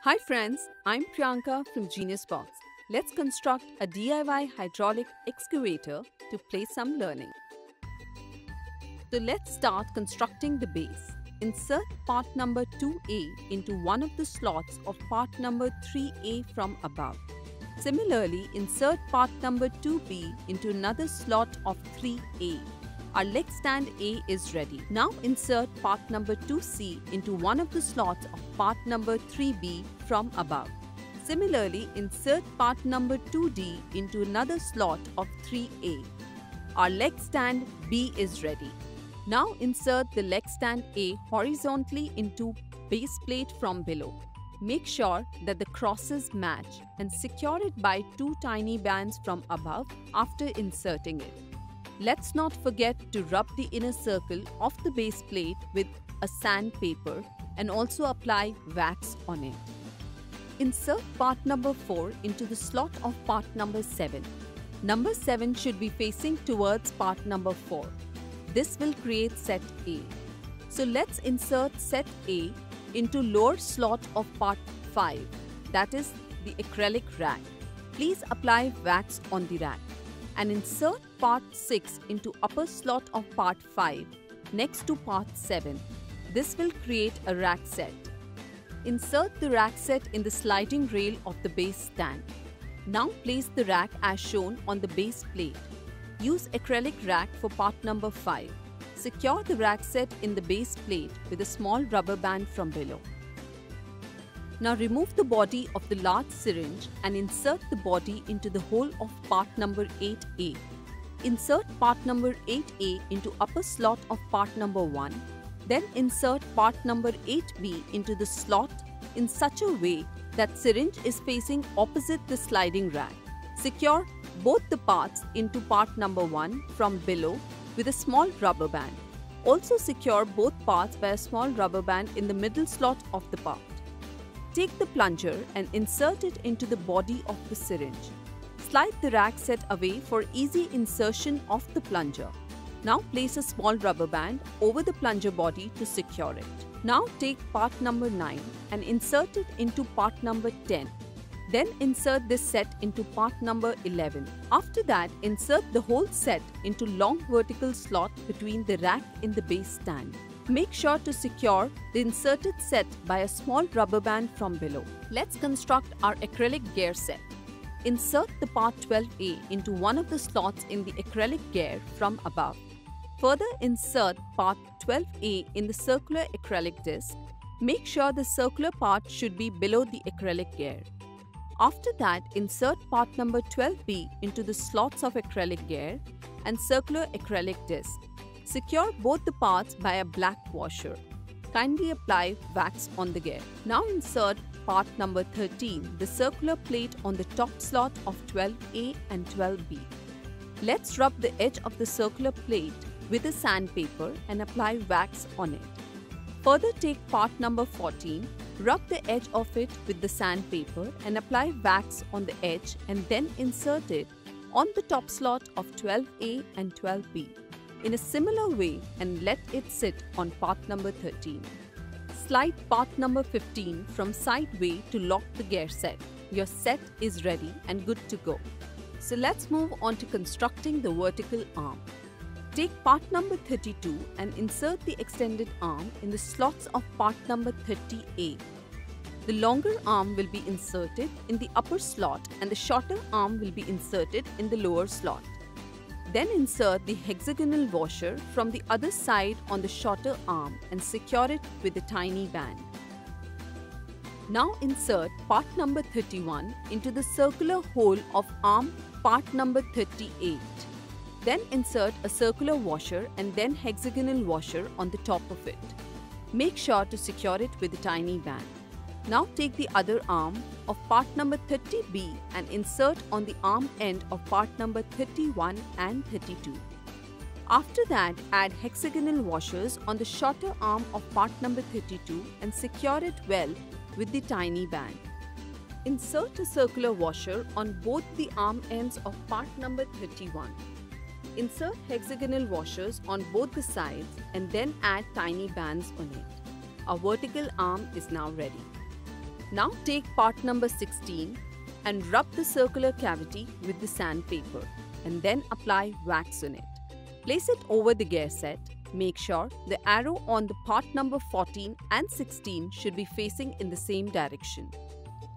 Hi friends, I'm Priyanka from Genius Box. Let's construct a DIY hydraulic excavator to play some learning. So let's start constructing the base. Insert part number 2A into one of the slots of part number 3A from above. Similarly, insert part number 2B into another slot of 3A. Our leg stand A is ready. Now insert part number 2C into one of the slots of part number 3B from above. Similarly, insert part number 2D into another slot of 3A. Our leg stand B is ready. Now insert the leg stand A horizontally into base plate from below. Make sure that the crosses match and secure it by two tiny bands from above after inserting it. Let's not forget to rub the inner circle of the base plate with a sandpaper and also apply wax on it. Insert part number 4 into the slot of part number 7. Number 7 should be facing towards part number 4. This will create set A. So let's insert set A into lower slot of part 5, that is the acrylic rack. Please apply wax on the rack. And insert part 6 into upper slot of part 5 next to part 7. This will create a rack set. Insert the rack set in the sliding rail of the base stand. Now place the rack as shown on the base plate. Use acrylic rack for part number 5. Secure the rack set in the base plate with a small rubber band from below. Now remove the body of the large syringe and insert the body into the hole of part number 8A. Insert part number 8A into upper slot of part number 1. Then insert part number 8B into the slot in such a way that syringe is facing opposite the sliding rack. Secure both the parts into part number 1 from below with a small rubber band. Also secure both parts by a small rubber band in the middle slot of the part. Take the plunger and insert it into the body of the syringe. Slide the rack set away for easy insertion of the plunger. Now place a small rubber band over the plunger body to secure it. Now take part number 9 and insert it into part number 10. Then insert this set into part number 11. After that, insert the whole set into long vertical slot between the rack in the base stand. Make sure to secure the inserted set by a small rubber band from below. Let's construct our acrylic gear set. Insert the part 12A into one of the slots in the acrylic gear from above. Further insert part 12A in the circular acrylic disc. Make sure the circular part should be below the acrylic gear. After that, insert part number 12B into the slots of acrylic gear and circular acrylic disc. Secure both the parts by a black washer. Kindly apply wax on the gear. Now insert part number 13, the circular plate on the top slot of 12A and 12B. Let's rub the edge of the circular plate with a sandpaper and apply wax on it. Further take part number 14, rub the edge of it with the sandpaper and apply wax on the edge and then insert it on the top slot of 12A and 12B. In a similar way and let it sit on part number 13. Slide part number 15 from sideway to lock the gear set. Your set is ready and good to go. So let's move on to constructing the vertical arm. Take part number 32 and insert the extended arm in the slots of part number 30A. The longer arm will be inserted in the upper slot and the shorter arm will be inserted in the lower slot. Then insert the hexagonal washer from the other side on the shorter arm and secure it with a tiny band. Now insert part number 31 into the circular hole of arm part number 38. Then insert a circular washer and then hexagonal washer on the top of it. Make sure to secure it with a tiny band. Now take the other arm of part number 30B and insert on the arm end of part number 31 and 32. After that, add hexagonal washers on the shorter arm of part number 32 and secure it well with the tiny band. Insert a circular washer on both the arm ends of part number 31. Insert hexagonal washers on both the sides and then add tiny bands on it. Our vertical arm is now ready. Now take part number 16 and rub the circular cavity with the sandpaper and then apply wax on it. Place it over the gear set. Make sure the arrow on the part number 14 and 16 should be facing in the same direction.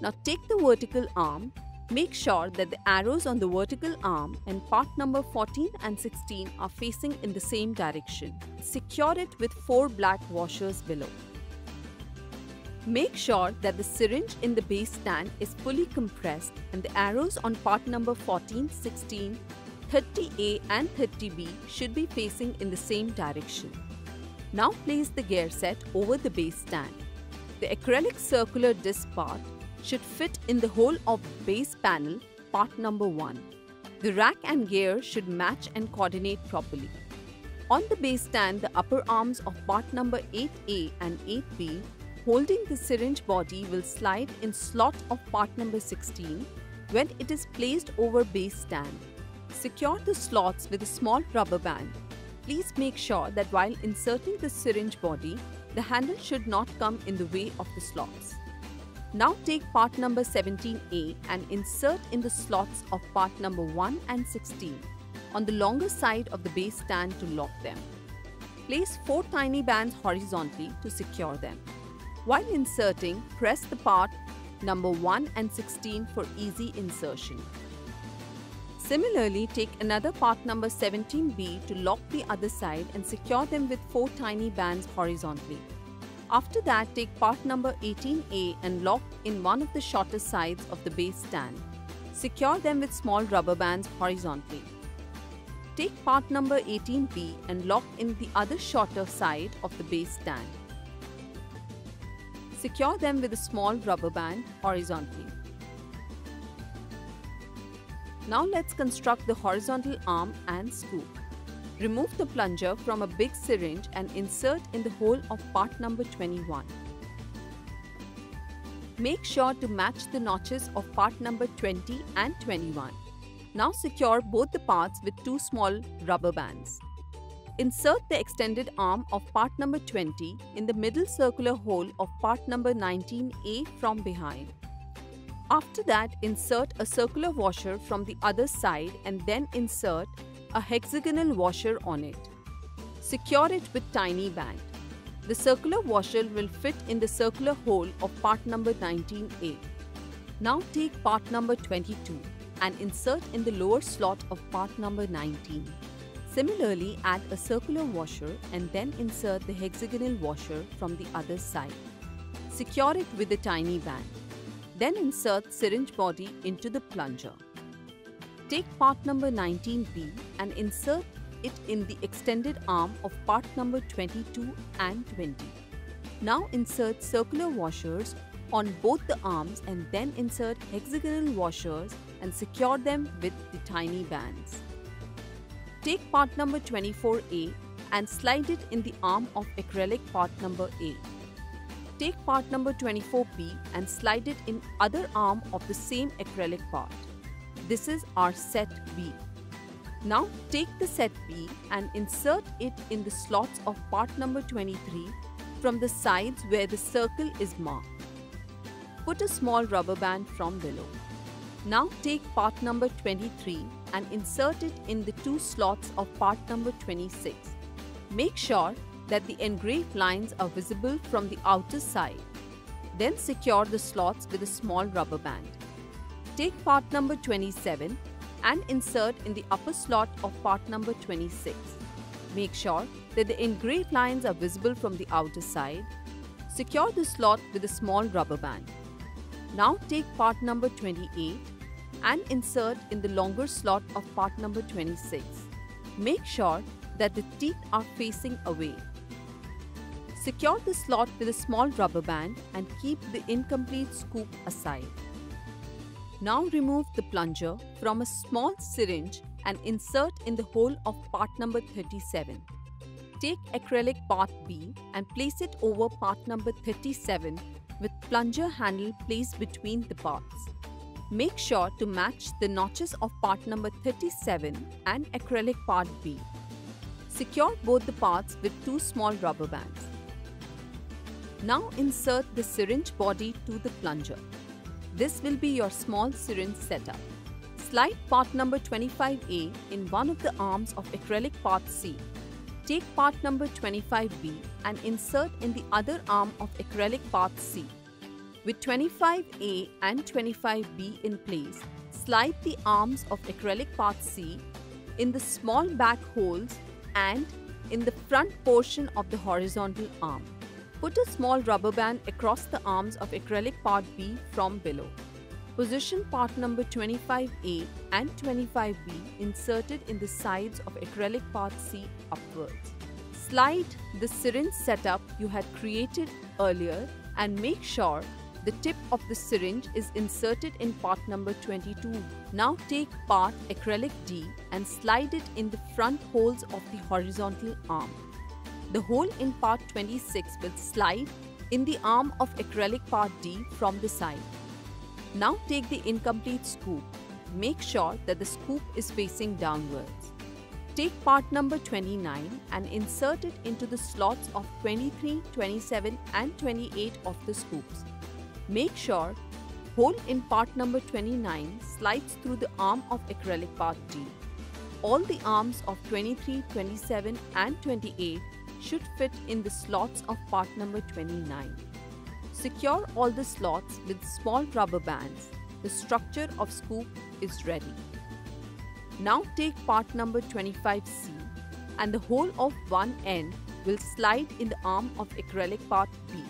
Now take the vertical arm. Make sure that the arrows on the vertical arm and part number 14 and 16 are facing in the same direction. Secure it with 4 black washers below. Make sure that the syringe in the base stand is fully compressed and the arrows on part number 14, 16, 30A and 30B should be facing in the same direction. Now place the gear set over the base stand. The acrylic circular disc part should fit in the hole of base panel, part number 1. The rack and gear should match and coordinate properly. On the base stand, the upper arms of part number 8A and 8B holding the syringe body will slide in slot of part number 16 when it is placed over base stand. Secure the slots with a small rubber band. Please make sure that while inserting the syringe body, the handle should not come in the way of the slots. Now take part number 17A and insert in the slots of part number 1 and 16 on the longer side of the base stand to lock them. Place 4 tiny bands horizontally to secure them. While inserting, press the part number 1 and 16 for easy insertion. Similarly, take another part number 17B to lock the other side and secure them with 4 tiny bands horizontally. After that, take part number 18A and lock in one of the shorter sides of the base stand. Secure them with small rubber bands horizontally. Take part number 18B and lock in the other shorter side of the base stand. Secure them with a small rubber band horizontally. Now let's construct the horizontal arm and scoop. Remove the plunger from a big syringe and insert in the hole of part number 21. Make sure to match the notches of part number 20 and 21. Now secure both the parts with 2 small rubber bands. Insert the extended arm of part number 20 in the middle circular hole of part number 19A from behind. After that, insert a circular washer from the other side and then insert a hexagonal washer on it. Secure it with tiny band. The circular washer will fit in the circular hole of part number 19A. Now take part number 22 and insert in the lower slot of part number 19. Similarly, add a circular washer and then insert the hexagonal washer from the other side. Secure it with a tiny band. Then insert syringe body into the plunger. Take part number 19B and insert it in the extended arm of part number 22 and 20. Now insert circular washers on both the arms and then insert hexagonal washers and secure them with the tiny bands. Take part number 24A and slide it in the arm of acrylic part number A. Take part number 24B and slide it in other arm of the same acrylic part. This is our set B. Now take the set B and insert it in the slots of part number 23 from the sides where the circle is marked. Put a small rubber band from below. Now take part number 23 and insert it in the 2 slots of part number 26. Make sure that the engraved lines are visible from the outer side. Then secure the slots with a small rubber band. Take part number 27 and insert in the upper slot of part number 26. Make sure that the engraved lines are visible from the outer side. Secure the slot with a small rubber band. Now take part number 28 and insert in the longer slot of part number 26. Make sure that the teeth are facing away. Secure the slot with a small rubber band and keep the incomplete scoop aside. Now remove the plunger from a small syringe and insert in the hole of part number 37. Take acrylic part B and place it over part number 37 with plunger handle placed between the parts. Make sure to match the notches of part number 37 and acrylic part B. Secure both the parts with 2 small rubber bands. Now insert the syringe body to the plunger. This will be your small syringe setup. Slide part number 25A in one of the arms of acrylic part C. Take part number 25B and insert in the other arm of acrylic part C. With 25A and 25B in place, slide the arms of acrylic part C in the small back holes and in the front portion of the horizontal arm. Put a small rubber band across the arms of acrylic part B from below. Position part number 25A and 25B inserted in the sides of acrylic part C upwards. Slide the syringe setup you had created earlier and make sure the tip of the syringe is inserted in part number 22. Now take part acrylic D and slide it in the front holes of the horizontal arm. The hole in part 26 will slide in the arm of acrylic part D from the side. Now take the incomplete scoop. Make sure that the scoop is facing downwards. Take part number 29 and insert it into the slots of 23, 27 and 28 of the scoops. Make sure hole in part number 29 slides through the arm of acrylic part D. All the arms of 23, 27 and 28 should fit in the slots of part number 29. Secure all the slots with small rubber bands. The structure of scoop is ready. Now take part number 25C and the hole of one end will slide in the arm of acrylic part B.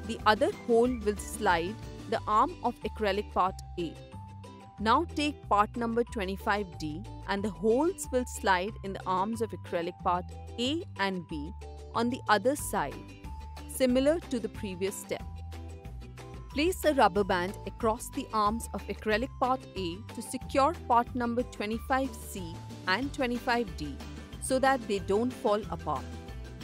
The other hole will slide the arm of acrylic part A. Now take part number 25D and the holes will slide in the arms of acrylic part A and B on the other side, similar to the previous step. Place a rubber band across the arms of acrylic part A to secure part number 25C and 25D so that they don't fall apart.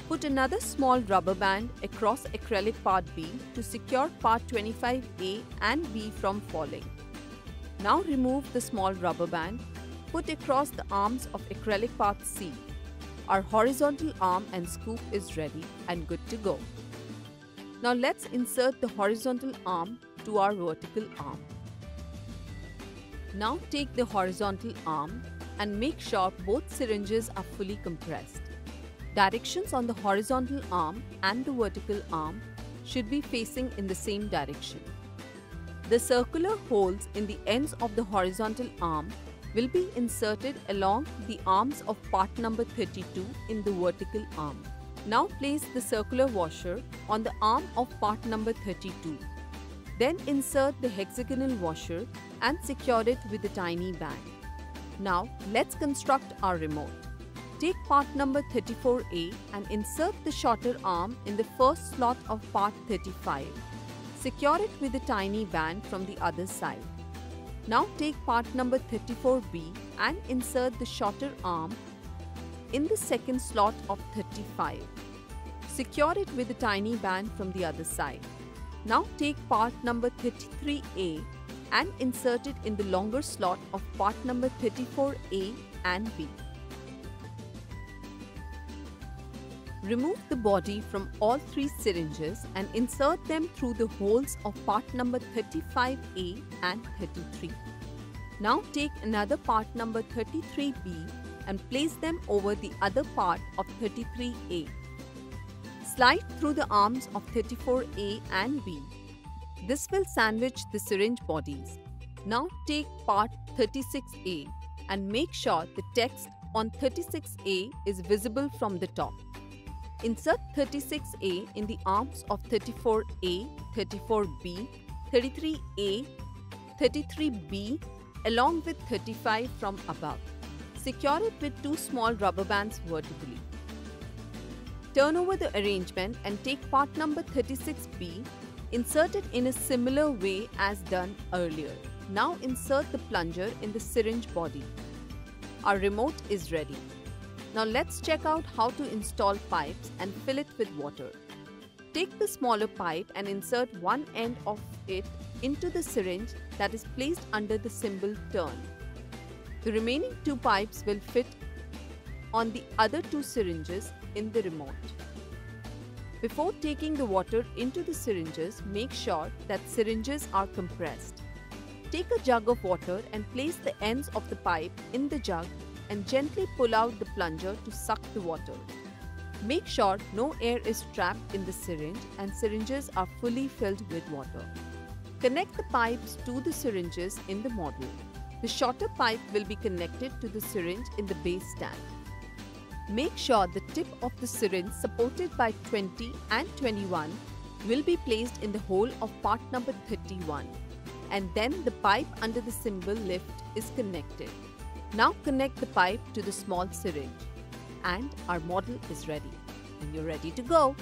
Put another small rubber band across acrylic part B to secure part 25A and B from falling. Now remove the small rubber band, put across the arms of acrylic part C. Our horizontal arm and scoop is ready and good to go. Now let's insert the horizontal arm to our vertical arm. Now take the horizontal arm and make sure both syringes are fully compressed. Directions on the horizontal arm and the vertical arm should be facing in the same direction. The circular holes in the ends of the horizontal arm will be inserted along the arms of part number 32 in the vertical arm. Now place the circular washer on the arm of part number 32. Then insert the hexagonal washer and secure it with a tiny band. Now let's construct our remote. Take part number 34A and insert the shorter arm in the first slot of part 35. Secure it with a tiny band from the other side. Now take part number 34B and insert the shorter arm in the second slot of 35. Secure it with a tiny band from the other side. Now take part number 33A and insert it in the longer slot of part number 34A and B. Remove the body from all three syringes and insert them through the holes of part number 35A and 33. Now take another part number 33B and place them over the other part of 33A. Slide through the arms of 34A and B. This will sandwich the syringe bodies. Now take part 36A and make sure the text on 36A is visible from the top. Insert 36A in the arms of 34A, 34B, 33A, 33B along with 35 from above. Secure it with two small rubber bands vertically. Turn over the arrangement and take part number 36B, insert it in a similar way as done earlier. Now insert the plunger in the syringe body. Our remote is ready. Now let's check out how to install pipes and fill it with water. Take the smaller pipe and insert one end of it into the syringe that is placed under the symbol turn. The remaining two pipes will fit on the other two syringes in the remote. Before taking the water into the syringes, make sure that syringes are compressed. Take a jug of water and place the ends of the pipe in the jug and gently pull out the plunger to suck the water. Make sure no air is trapped in the syringe and syringes are fully filled with water. Connect the pipes to the syringes in the model. The shorter pipe will be connected to the syringe in the base stand. Make sure the tip of the syringe supported by 20 and 21 will be placed in the hole of part number 31, and then the pipe under the symbol lift is connected. Now connect the pipe to the small syringe and our model is ready and you're ready to go.